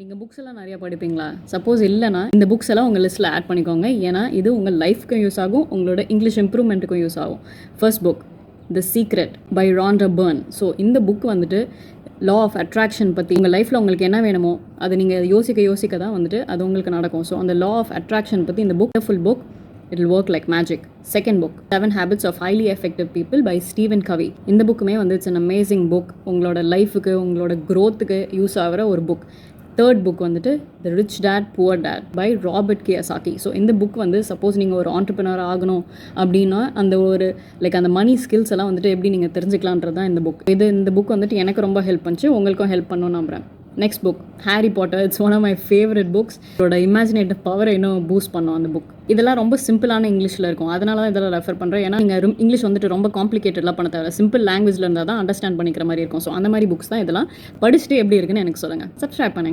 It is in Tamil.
நீங்கள் புக்ஸ் எல்லாம் நிறையா படிப்பீங்களா? சப்போஸ் இல்லைனா இந்த புக்ஸ் எல்லாம் உங்கள் லிஸ்ட்டில் ஆட் பண்ணிக்கோங்க. ஏன்னா இது உங்கள் லைஃப்க்கும் யூஸ் ஆகும், உங்களோட இங்கிலீஷ் இம்ப்ரூவ்மெண்ட்டுக்கும் யூஸ் ஆகும். First book the secret by Rhonda Byrne. So இந்த புக் வந்துட்டு லா ஆஃப் அட்ராக்ஷன் பற்றி, உங்கள் லைஃப்பில் உங்களுக்கு என்ன வேணுமோ அதை நீங்கள் யோசிக்க தான் வந்துட்டு அது உங்களுக்கு நடக்கும். ஸோ அந்த லா ஆஃப் அட்ராக்ஷன் பற்றி இந்த book full book it will work like magic. Second book 7 Habits of Highly Effective People by Stephen Covey. இந்த புக்குமே வந்து இட்ஸ் அன் அமேசிங் புக். உங்களோட லைஃபுக்கு உங்களோட க்ரோத்துக்கு யூஸ் ஆகிற ஒரு புக். தேர்ட் புக் வந்துட்டு the rich dad poor dad by Robert Kiyosaki. So இந்த புக் வந்து சப்போஸ் நீங்கள் ஒரு ஆண்டர்ப்ரனர் ஆகணும் அப்படின்னா அந்த ஒரு அந்த மணி ஸ்கில்ஸ் எல்லாம் வந்துட்டு எப்படி நீங்கள் தெரிஞ்சுக்கலான்றது தான் இந்த புக். இந்த புக் வந்துட்டு எனக்கு ரொம்ப ஹெல்ப் பண்ணிச்சு, உங்களுக்கும் ஹெல்ப் பண்ணணும்னு நம்புகிறேன். Next book Harry Potter. It's one of my favourite books. இதோட இமேஜினேட்டிவ் பவரை இன்னும் பூஸ்ட் பண்ணும் அந்த புக். இதெல்லாம் ரொம்ப சிம்பிளான இங்கிலீஷில் இருக்கும், அதனால தான் இதெல்லாம் ரெஃபர் பண்ணுறேன். ஏன்னா நீங்கள் இங்கிலீஷ் வந்துட்டு ரொம்ப காம்ப்ளிகேட்டட்லாம் பண்ண தேவை, சிம்பிள் லாங்குவேஜில் இருந்தால் தான் அண்டர்ஸ்டாண்ட் பண்ணிக்கிற மாதிரி இருக்கும். ஸோ அந்த மாதிரி புக்ஸ் தான் இதெல்லாம். படிச்சுட்டு எப்படி இருக்குன்னு எனக்கு சொல்லுங்கள். சப்ஸ்கிரைப் பண்ணுங்கள்.